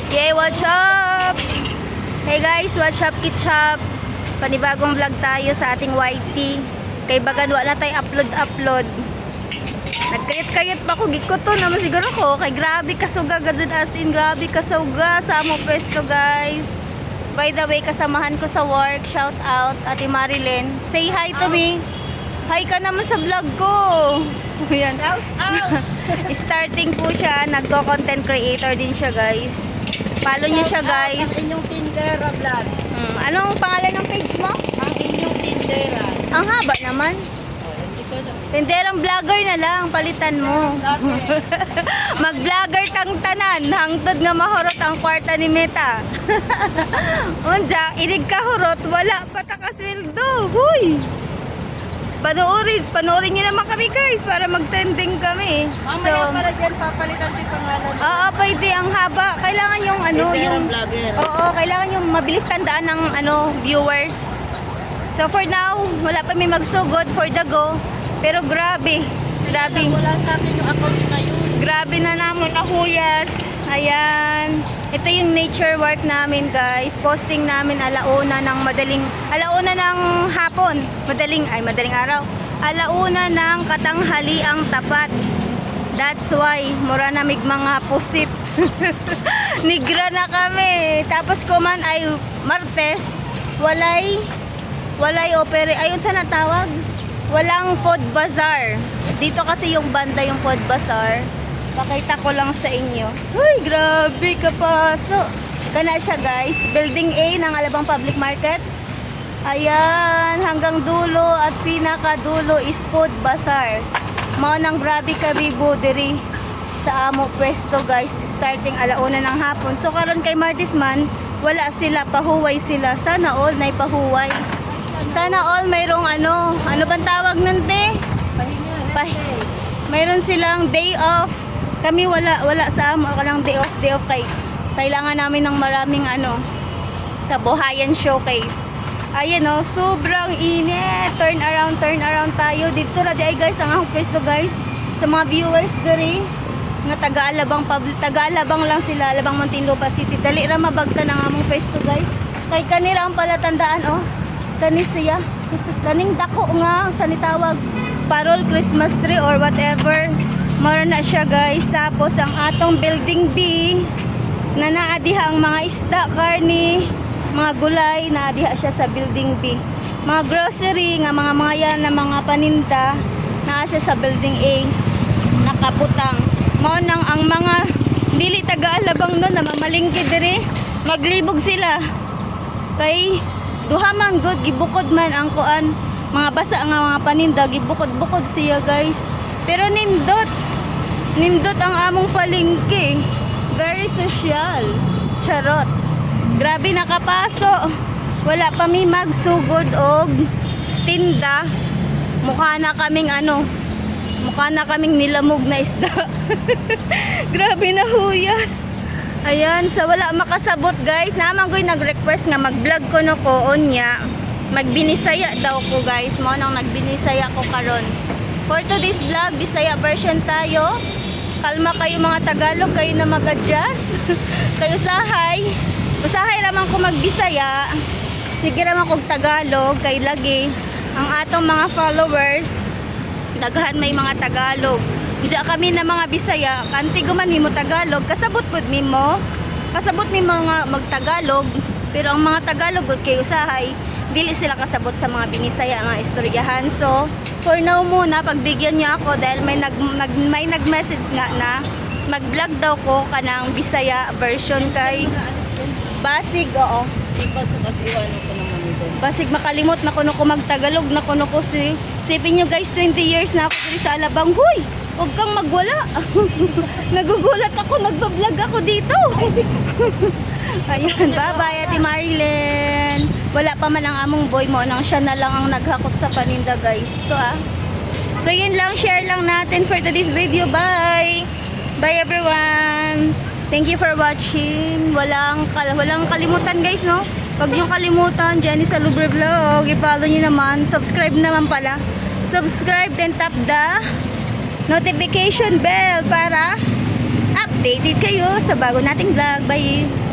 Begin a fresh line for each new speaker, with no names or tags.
Yay, what's up? Hey guys, what's up, Kitchap? Panibagong vlog tayo sa ating YT. Kay bagan wala na tayo upload. Nagkayat-kayat pa ko, giko to naman siguro ko. Kay grabe kasuga, gazid as in, grabe kasuga sa amo pwesto guys. By the way, kasamahan ko sa work, shout out, Ate Marilyn. Say hi to me. Hi ka naman sa vlog ko. Ayan. Starting po siya, nagko-content creator din siya guys. Follow niyo siya guys.
Ang inyong Tindera vlog.
Anong pangalan ng page mo?
Ang inyong Tindera.
Ang haba naman. Tinderang vlogger na lang, palitan mo. Mag-vlogger kang tanan, hangtod nga mahurot ang kwarta ni Meta. Unja, inig ka hurot, wala pa ta kasweldo. Huy! Panoorin niyo naman kami guys para mag-trending kami.
Mamaya pala dyan, papalitan si pangalan.
Oo, pwede ang haba. Kailangan yung
Tinderang vlogger.
Oo, kailangan yung mabilis tandaan ng viewers. So for now, wala pa may magsugod for the go. Pero grabe.
Wala sa akin yung account na yun.
Grabe na naman ahuyas. Ayan. Ito yung nature work namin guys. Posting namin alauna ng hapon. Madaling araw. Alauna ng katanghali ang tapat. That's why mura na mig mga pusit. Nigra na kami. Tapos kuman ay Martes, walay opera. Ayun sa natawag. Walang food bazaar. Dito kasi yung banda yung food bazaar. Pakita ko lang sa inyo. Uy, grabe kapaso. Kana siya guys. Building A ng Alabang Public Market. Ayan, hanggang dulo at pinakadulo is food bazaar. Mao nang grabe kabibo diri sa amo pwesto guys. Starting alauna ng hapon. So karon kay Martis man, wala sila, pahuway sila. Sana all nay pahuway. Sana all mayroong ano bang tawag nun te? Mayroon silang day off. Kami wala sa amo lang day off kay kailangan namin ng maraming kabuhayan showcase. Ayan sobrang init. Turn around tayo dito ra di ay guys ang akong pwesto guys. Sa mga viewers diri nga taga-Alabang lang sila, Alabang Muntinlupa City. Dali ra mabagta ng among pwesto guys. Kay kanila ang palatandaan kani siya. Kaning dako nga sa nitawag parol Christmas tree or whatever. Mara na siya guys. Tapos ang atong building B na naadiha ang mga isda, karni, mga gulay, naadiha siya sa building B. Mga grocery nga mga yan na mga paninda naa siya sa building A. Nakaputang. Mao nang ang mga dili taga-Alabang no na mamalingki diri, maglibog sila. Kay duha man good gibukod man ang kuan, mga basa nga mga paninda gibukod-bukod siya guys. Pero nindot ang among palengke. Very social. Charot. Grabe nakapaso. Wala pa mi magsugod og tinda. Mukha na kaming nilamog na isda. Grabe na huyas. Ayan, sa wala makasabot guys. Naman ko'y nag-request nga mag-vlog ko onya. Magbinisaya daw ko guys. Mo nang nagbinisaya ko karon. For today's vlog, Bisaya version tayo. Kalma kayo mga Tagalog, kayo na mag-adjust. Kayo usahay raman ko magbisaya. Sige raman kog Tagalog, kay lagi ang atong mga followers daghan may mga Tagalog. Diya kami na mga Bisaya, kanti guman mo Tagalog, kasabot gud mo nga mag-Tagalog, pero ang mga Tagalog gud kay usahay dili sila kasabot sa mga binisaya nga istoryahan. So for now muna pagbigyan niyo ako dahil may nag-message nga na mag-vlog daw ko kanang Bisaya version kay basig basig makalimot na kuno ko mag-Tagalog na kuno ko sipin nyo guys 20 years na ako dito sa Alabang. Huy! Huwag kang magwala. Nagugulat ako, nagbablog ako dito. Ayan, bye-bye Ate Marilyn. Wala pa man ang among boy mo nang siya na lang ang naghakot sa paninda guys. Ito So yun lang, share lang natin for today's video. Bye! Bye everyone! Thank you for watching. Walang kalimutan guys no? Huwag nyo kalimutan, Jenny Salubre Vlog. I-follow nyo naman. Subscribe naman pala. Subscribe then tap the notification bell para updated kayo sa bago nating vlog. Bye!